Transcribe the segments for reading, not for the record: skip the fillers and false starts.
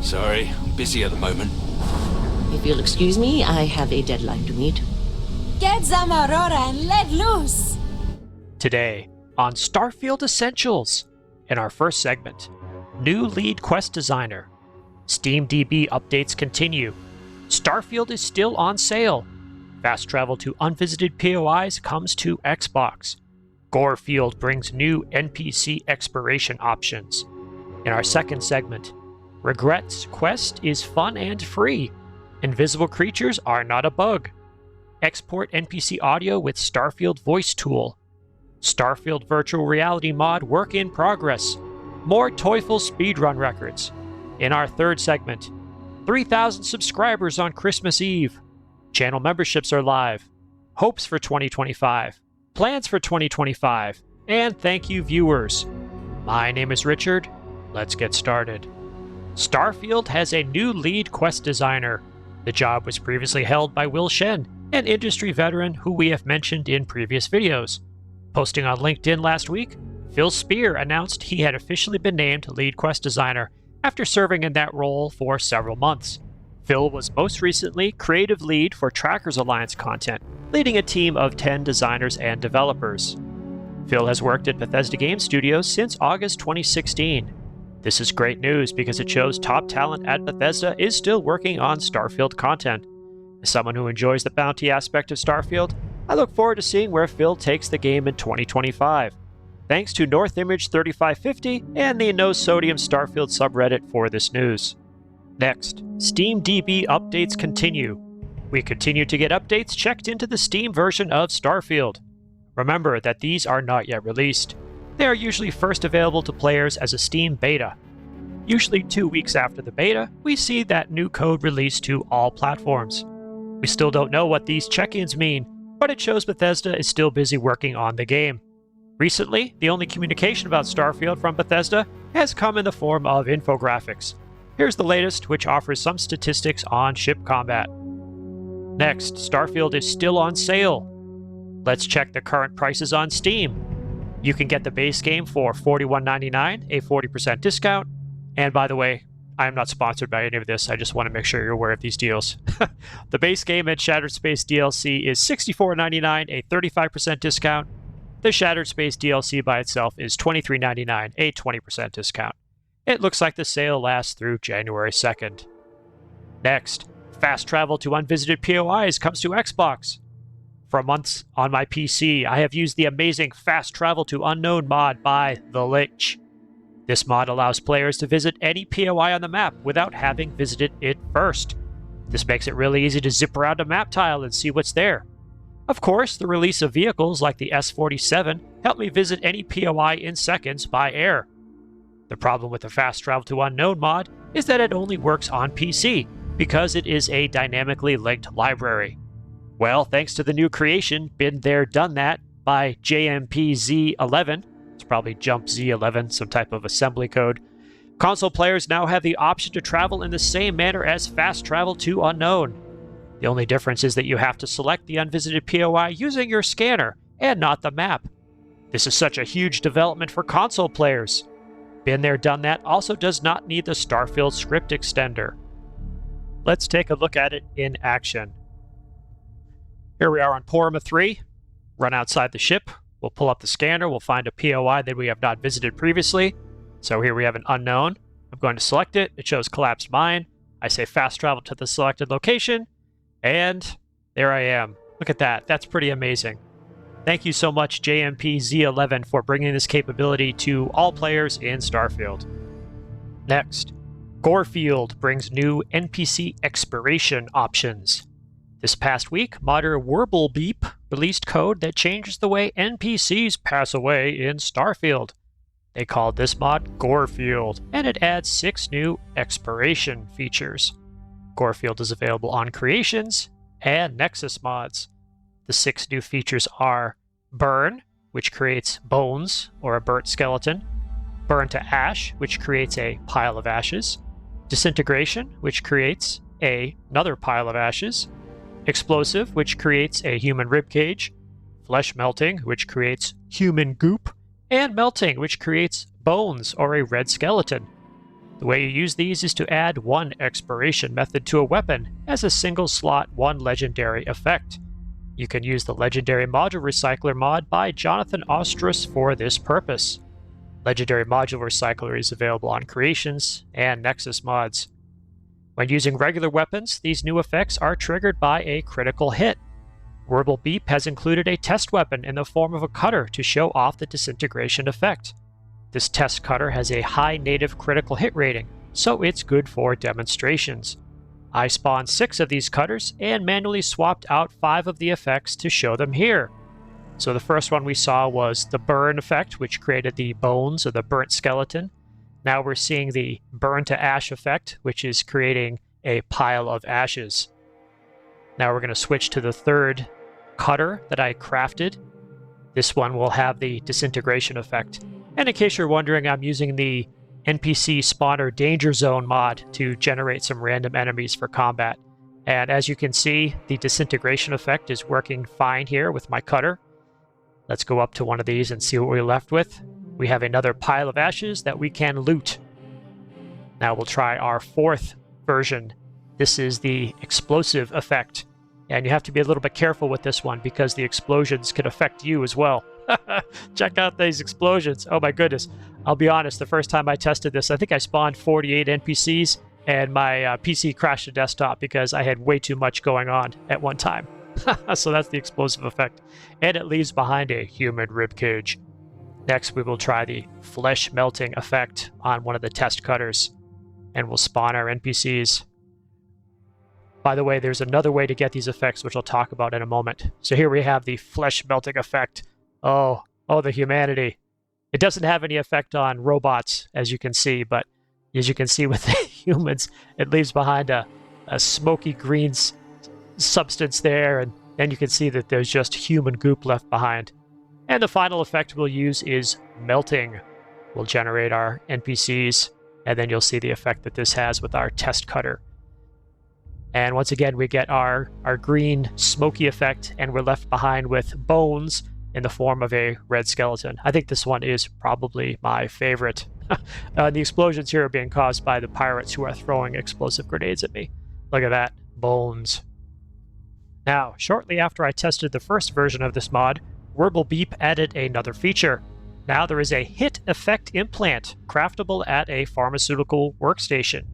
Sorry, I'm busy at the moment. If you'll excuse me, I have a deadline to meet. Get some Aurora and let loose! Today, on Starfield Essentials, in our first segment, new lead quest designer. SteamDB updates continue. Starfield is still on sale. Fast travel to unvisited POIs comes to Xbox. Gorefield brings new NPC expiration options. In our second segment, Regret's quest is fun and free. Invisible creatures are not a bug. Export NPC audio with Starfield Voice Tool. Starfield virtual reality mod work in progress. More Teufel speedrun records. In our third segment, 3,000 subscribers on Christmas Eve. Channel memberships are live. Hopes for 2025. Plans for 2025. And thank you, viewers. My name is Richard. Let's get started. Starfield has a new lead quest designer. The job was previously held by Will Shen, an industry veteran who we have mentioned in previous videos. Posting on LinkedIn last week, Phil Spear announced he had officially been named lead quest designer after serving in that role for several months. Phil was most recently creative lead for Trackers Alliance content, leading a team of 10 designers and developers. Phil has worked at Bethesda Game Studios since August 2016. This is great news because it shows top talent at Bethesda is still working on Starfield content. As someone who enjoys the bounty aspect of Starfield, I look forward to seeing where Phil takes the game in 2025. Thanks to Northimage 3550 and the NoSodiumStarfield subreddit for this news. Next, SteamDB updates continue. We continue to get updates checked into the Steam version of Starfield. Remember that these are not yet released. They are usually first available to players as a Steam beta. Usually 2 weeks after the beta, we see that new code released to all platforms. We still don't know what these check-ins mean, but it shows Bethesda is still busy working on the game. Recently, the only communication about Starfield from Bethesda has come in the form of infographics. Here's the latest, which offers some statistics on ship combat. Next, Starfield is still on sale. Let's check the current prices on Steam. You can get the base game for $41.99, a 40% discount. And by the way, I am not sponsored by any of this, I just want to make sure you're aware of these deals. The base game and Shattered Space DLC is $64.99, a 35% discount. The Shattered Space DLC by itself is $23.99, a 20% discount. It looks like the sale lasts through January 2nd. Next, fast travel to unvisited POIs comes to Xbox. For months on my PC, I have used the amazing Fast Travel to Unknown mod by The Lich. This mod allows players to visit any POI on the map without having visited it first. This makes it really easy to zip around a map tile and see what's there. Of course, the release of vehicles like the S-47 helped me visit any POI in seconds by air. The problem with the Fast Travel to Unknown mod is that it only works on PC, because it is a dynamically linked library. Well, thanks to the new creation, Been There Done That, by JMPZ11, it's probably Jump Z11, some type of assembly code, console players now have the option to travel in the same manner as Fast Travel to Unknown. The only difference is that you have to select the unvisited POI using your scanner, and not the map. This is such a huge development for console players. Been There Done That also does not need the Starfield script extender. Let's take a look at it in action. Here we are on Porima 3. Run outside the ship. We'll pull up the scanner. We'll find a POI that we have not visited previously. So here we have an unknown. I'm going to select it. It shows collapsed mine. I say fast travel to the selected location. And there I am. Look at that. That's pretty amazing. Thank you so much, JMPZ11, for bringing this capability to all players in Starfield. Next, Gorefield brings new NPC expiration options. This past week, modder Warblebeep released code that changes the way NPCs pass away in Starfield. They called this mod Gorefield, and it adds 6 new expiration features. Gorefield is available on Creations and Nexus mods. The 6 new features are Burn, which creates bones or a burnt skeleton, Burn to Ash, which creates a pile of ashes, Disintegration, which creates another pile of ashes, Explosive, which creates a human ribcage, Flesh Melting, which creates human goop, and Melting, which creates bones or a red skeleton. The way you use these is to add one expiration method to a weapon as a single slot, one legendary effect. You can use the Legendary Module Recycler mod by Jonathan Ostrus for this purpose. Legendary Module Recycler is available on Creations and Nexus mods. When using regular weapons, these new effects are triggered by a critical hit. Verbal Beep has included a test weapon in the form of a cutter to show off the disintegration effect. This test cutter has a high native critical hit rating, so it's good for demonstrations. I spawned 6 of these cutters and manually swapped out 5 of the effects to show them here. So the first one we saw was the burn effect, which created the bones or the burnt skeleton. Now we're seeing the burn to ash effect, which is creating a pile of ashes. Now we're going to switch to the third cutter that I crafted. This one will have the disintegration effect. And in case you're wondering, I'm using the NPC spawner danger zone mod to generate some random enemies for combat. And as you can see, the disintegration effect is working fine here with my cutter. Let's go up to one of these and see what we're left with. We have another pile of ashes that we can loot. Now we'll try our 4th version. This is the explosive effect. And you have to be a little bit careful with this one because the explosions can affect you as well. Check out these explosions. Oh my goodness. I'll be honest, the first time I tested this, I think I spawned 48 NPCs and my PC crashed the desktop because I had way too much going on at one time. So that's the explosive effect. And it leaves behind a human ribcage. Next, we will try the flesh melting effect on one of the test cutters. And we'll spawn our NPCs. By the way, there's another way to get these effects, which I'll talk about in a moment. So here we have the flesh melting effect. Oh, the humanity. It doesn't have any effect on robots, as you can see, but as you can see with the humans, it leaves behind a smoky green substance there, and then you can see that there's just human goop left behind. And the final effect we'll use is melting. We'll generate our NPCs, and then you'll see the effect that this has with our test cutter. And once again, we get our green smoky effect, and we're left behind with bones in the form of a red skeleton. I think this one is probably my favorite. The explosions here are being caused by the pirates who are throwing explosive grenades at me. Look at that. Bones. Now, shortly after I tested the first version of this mod, Verbal Beep added another feature. Now there is a hit effect implant, craftable at a pharmaceutical workstation.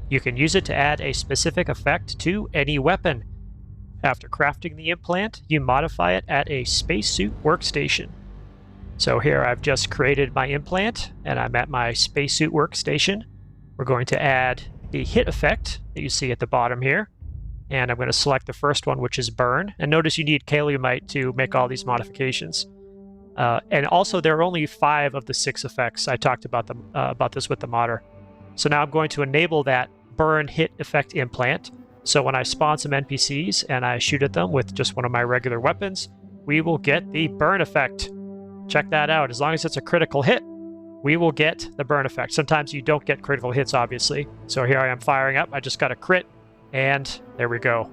You can use it to add a specific effect to any weapon. After crafting the implant, you modify it at a spacesuit workstation. So here I've just created my implant, and I'm at my spacesuit workstation. We're going to add the hit effect that you see at the bottom here. And I'm going to select the first one, which is burn. And notice you need Kaliumite to make all these modifications. And also, there are only 5 of the 6 effects. I talked about this with the modder. So now I'm going to enable that burn hit effect implant. So when I spawn some NPCs and I shoot at them with just one of my regular weapons, we will get the burn effect. Check that out. As long as it's a critical hit, we will get the burn effect. Sometimes you don't get critical hits, obviously. So here I am firing up. I just got a crit, and there we go.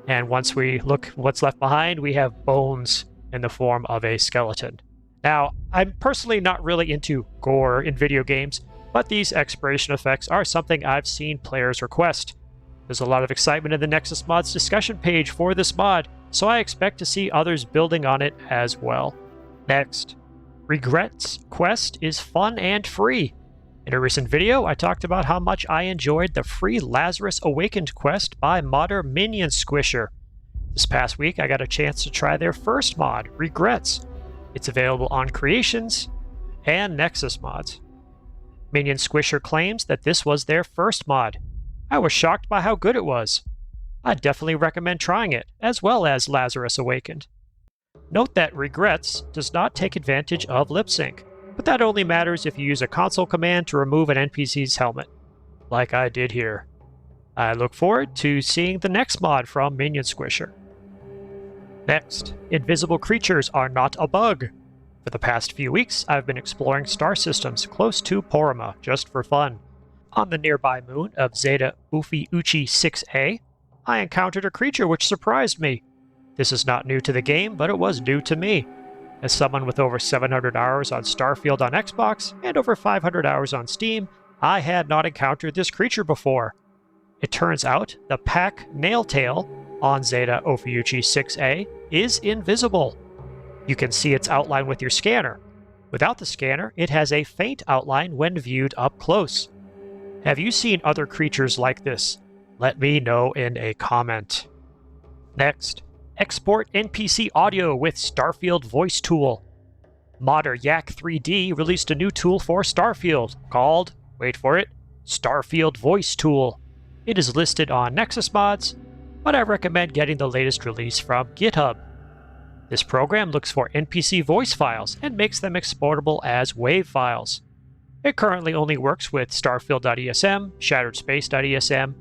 And once we look what's left behind, we have bones in the form of a skeleton. Now, I'm personally not really into gore in video games, but these expiration effects are something I've seen players request. There's a lot of excitement in the Nexus Mods discussion page for this mod, so I expect to see others building on it as well. Next, Regrets Quest is fun and free. In a recent video, I talked about how much I enjoyed the free Lazarus Awakened quest by modder Minion Squisher. This past week, I got a chance to try their first mod, Regrets. It's available on Creations and Nexus mods. Minion Squisher claims that this was their first mod. I was shocked by how good it was. I'd definitely recommend trying it, as well as Lazarus Awakened. Note that Regrets does not take advantage of lip sync, but that only matters if you use a console command to remove an NPC's helmet, like I did here. I look forward to seeing the next mod from Minion Squisher. Next, invisible creatures are not a bug. For the past few weeks, I've been exploring star systems close to Porima, just for fun. On the nearby moon of Zeta Ufi Uchi 6A, I encountered a creature which surprised me. This is not new to the game, but it was new to me. As someone with over 700 hours on Starfield on Xbox and over 500 hours on Steam, I had not encountered this creature before. It turns out the pack nailtail on Zeta Ophiuchi 6A is invisible. You can see its outline with your scanner. Without the scanner, it has a faint outline when viewed up close. Have you seen other creatures like this? Let me know in a comment. Next, export NPC audio with Starfield Voice Tool. Modder Yak 3D released a new tool for Starfield called, wait for it, Starfield Voice Tool. It is listed on Nexus Mods, but I recommend getting the latest release from GitHub. This program looks for NPC voice files and makes them exportable as WAV files. It currently only works with Starfield.esm, ShatteredSpace.esm,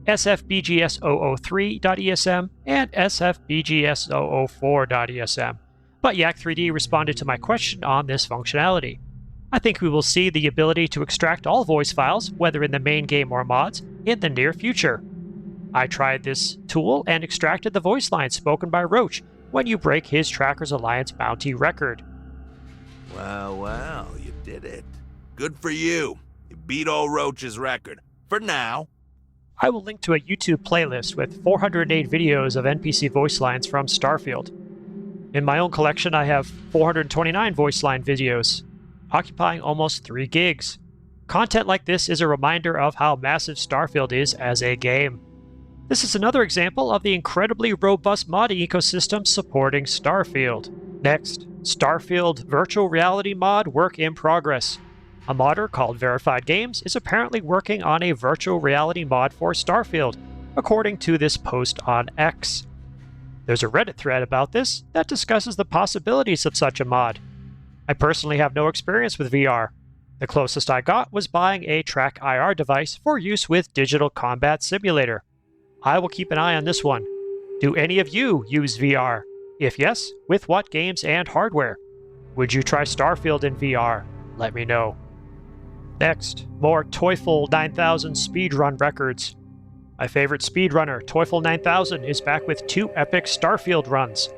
SFBGS003.esm, and SFBGS004.esm. But Yak3D responded to my question on this functionality. I think we will see the ability to extract all voice files, whether in the main game or mods, in the near future. I tried this tool and extracted the voice line spoken by Roach when you break his Trackers Alliance bounty record. Wow, you did it. Good for you. You beat old Roach's record. For now. I will link to a YouTube playlist with 408 videos of NPC voice lines from Starfield. In my own collection, I have 429 voice line videos, occupying almost 3 gigs. Content like this is a reminder of how massive Starfield is as a game. This is another example of the incredibly robust modding ecosystem supporting Starfield. Next, Starfield Virtual Reality mod work in progress. A modder called Verified Games is apparently working on a virtual reality mod for Starfield, according to this post on X. There's a Reddit thread about this that discusses the possibilities of such a mod. I personally have no experience with VR. The closest I got was buying a Track IR device for use with Digital Combat Simulator. I will keep an eye on this one. Do any of you use VR? If yes, with what games and hardware? Would you try Starfield in VR? Let me know. Next, more Teufel 9000 speedrun records. My favorite speedrunner, Teufel 9000, is back with 2 epic Starfield runs.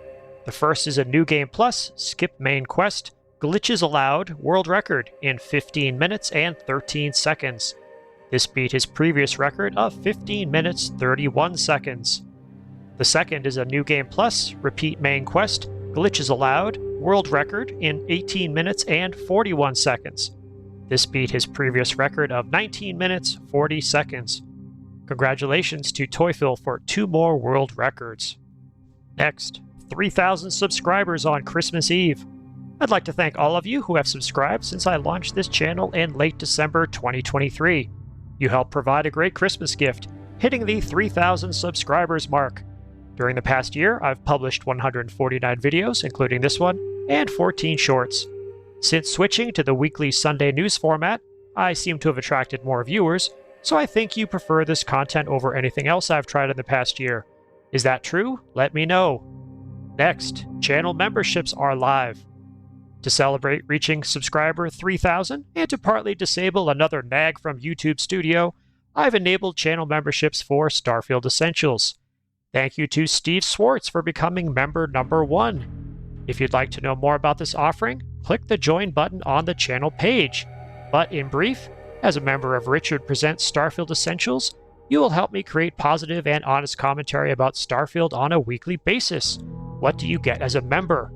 The first is a New Game Plus, skip main quest, glitches allowed world record in 15 minutes and 13 seconds. This beat his previous record of 15 minutes 31 seconds. The second is a New Game Plus, repeat main quest, glitches allowed, world record in 18 minutes and 41 seconds. This beat his previous record of 19 minutes 40 seconds. Congratulations to Teufel for 2 more world records. Next, 3,000 subscribers on Christmas Eve. I'd like to thank all of you who have subscribed since I launched this channel in late December 2023. You helped provide a great Christmas gift, hitting the 3,000 subscribers mark. During the past year, I've published 149 videos, including this one, and 14 shorts. Since switching to the weekly Sunday news format, I seem to have attracted more viewers, so I think you prefer this content over anything else I've tried in the past year. Is that true? Let me know. Next, channel memberships are live. To celebrate reaching subscriber 3,000 and to partly disable another nag from YouTube Studio, I've enabled channel memberships for Starfield Essentials. Thank you to Steve Swartz for becoming member number 1. If you'd like to know more about this offering, click the join button on the channel page. But in brief, as a member of Richard Presents Starfield Essentials, you will help me create positive and honest commentary about Starfield on a weekly basis. What do you get as a member?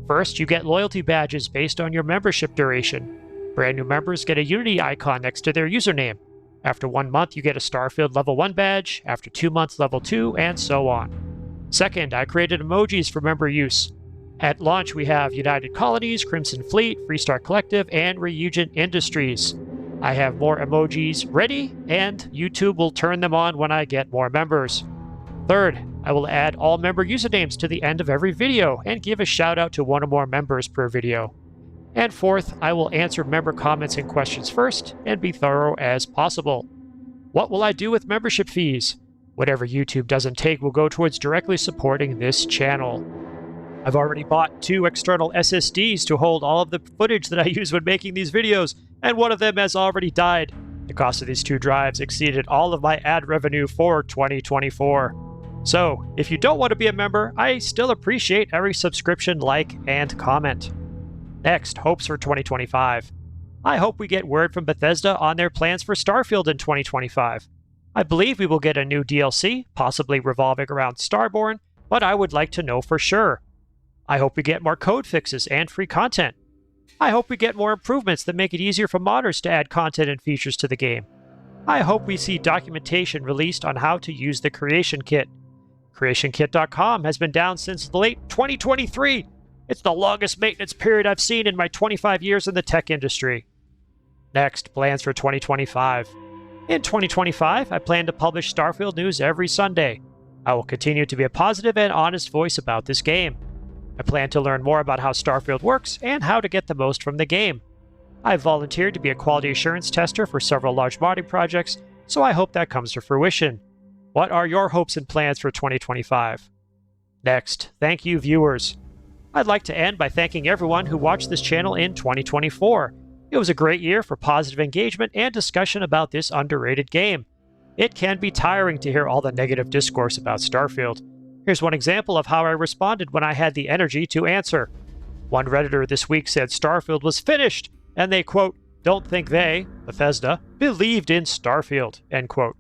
First, you get loyalty badges based on your membership duration. Brand new members get a Unity icon next to their username. After 1 month, you get a Starfield Level 1 badge, after 2 months, Level 2, and so on. Second, I created emojis for member use. At launch, we have United Colonies, Crimson Fleet, Freestar Collective, and Reugent Industries. I have more emojis ready, and YouTube will turn them on when I get more members. Third, I will add all member usernames to the end of every video and give a shout out to 1 or more members per video. And fourth, I will answer member comments and questions first and be thorough as possible. What will I do with membership fees? Whatever YouTube doesn't take will go towards directly supporting this channel. I've already bought 2 external SSDs to hold all of the footage that I use when making these videos, and one of them has already died. The cost of these 2 drives exceeded all of my ad revenue for 2024. So, if you don't want to be a member, I still appreciate every subscription, like, and comment. Next, hopes for 2025. I hope we get word from Bethesda on their plans for Starfield in 2025. I believe we will get a new DLC, possibly revolving around Starborn, but I would like to know for sure. I hope we get more code fixes and free content. I hope we get more improvements that make it easier for modders to add content and features to the game. I hope we see documentation released on how to use the Creation Kit. CreationKit.com has been down since late 2023. It's the longest maintenance period I've seen in my 25 years in the tech industry. Next, plans for 2025. In 2025, I plan to publish Starfield news every Sunday. I will continue to be a positive and honest voice about this game. I plan to learn more about how Starfield works and how to get the most from the game. I've volunteered to be a quality assurance tester for several large modding projects, so I hope that comes to fruition. What are your hopes and plans for 2025? Next, thank you, viewers. I'd like to end by thanking everyone who watched this channel in 2024. It was a great year for positive engagement and discussion about this underrated game. It can be tiring to hear all the negative discourse about Starfield. Here's one example of how I responded when I had the energy to answer. One Redditor this week said Starfield was finished, and they, quote, don't think they, Bethesda, believed in Starfield, end quote.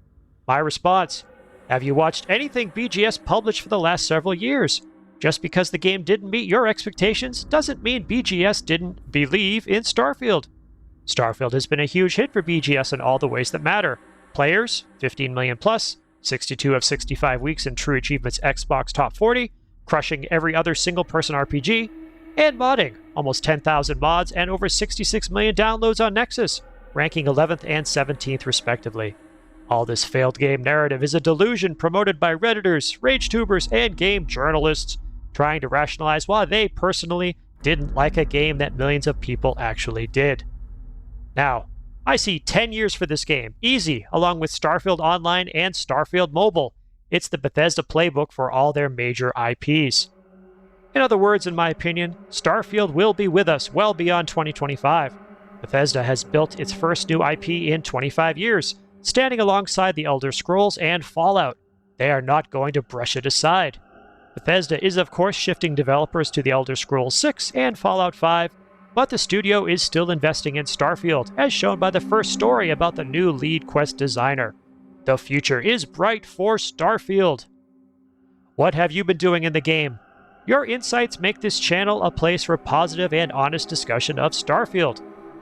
My response, have you watched anything BGS published for the last several years? Just because the game didn't meet your expectations doesn't mean BGS didn't believe in Starfield. Starfield has been a huge hit for BGS in all the ways that matter. Players, 15 million plus, 62 of 65 weeks in True Achievements Xbox Top 40, crushing every other single-person RPG, and modding, almost 10,000 mods and over 66 million downloads on Nexus, ranking 11th and 17th respectively. All this failed game narrative is a delusion promoted by Redditors, RageTubers, and game journalists, trying to rationalize why they personally didn't like a game that millions of people actually did. Now, I see 10 years for this game, easy, along with Starfield Online and Starfield Mobile. It's the Bethesda playbook for all their major IPs. In other words, in my opinion, Starfield will be with us well beyond 2025. Bethesda has built its first new IP in 25 years, standing alongside the Elder Scrolls and Fallout. They are not going to brush it aside. Bethesda is of course shifting developers to the Elder Scrolls 6 and Fallout 5, but the studio is still investing in Starfield, as shown by the first story about the new lead quest designer. The future is bright for Starfield. What have you been doing in the game? Your insights make this channel a place for positive and honest discussion of Starfield.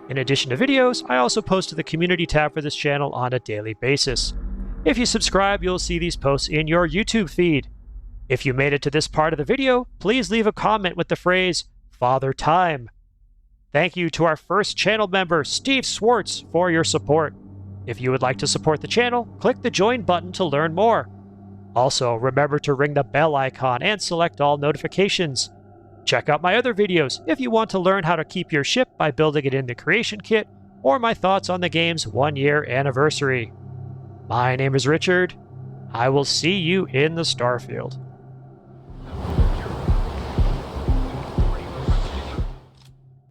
In addition to videos, I also post to the community tab for this channel on a daily basis. If you subscribe, you'll see these posts in your YouTube feed. If you made it to this part of the video, please leave a comment with the phrase, Father Time. Thank you to our first channel member, Steve Swartz, for your support. If you would like to support the channel, click the join button to learn more. Also, remember to ring the bell icon and select all notifications. Check out my other videos if you want to learn how to keep your ship by building it in the Creation Kit, or my thoughts on the game's 1-year anniversary. My name is Richard. I will see you in the Starfield.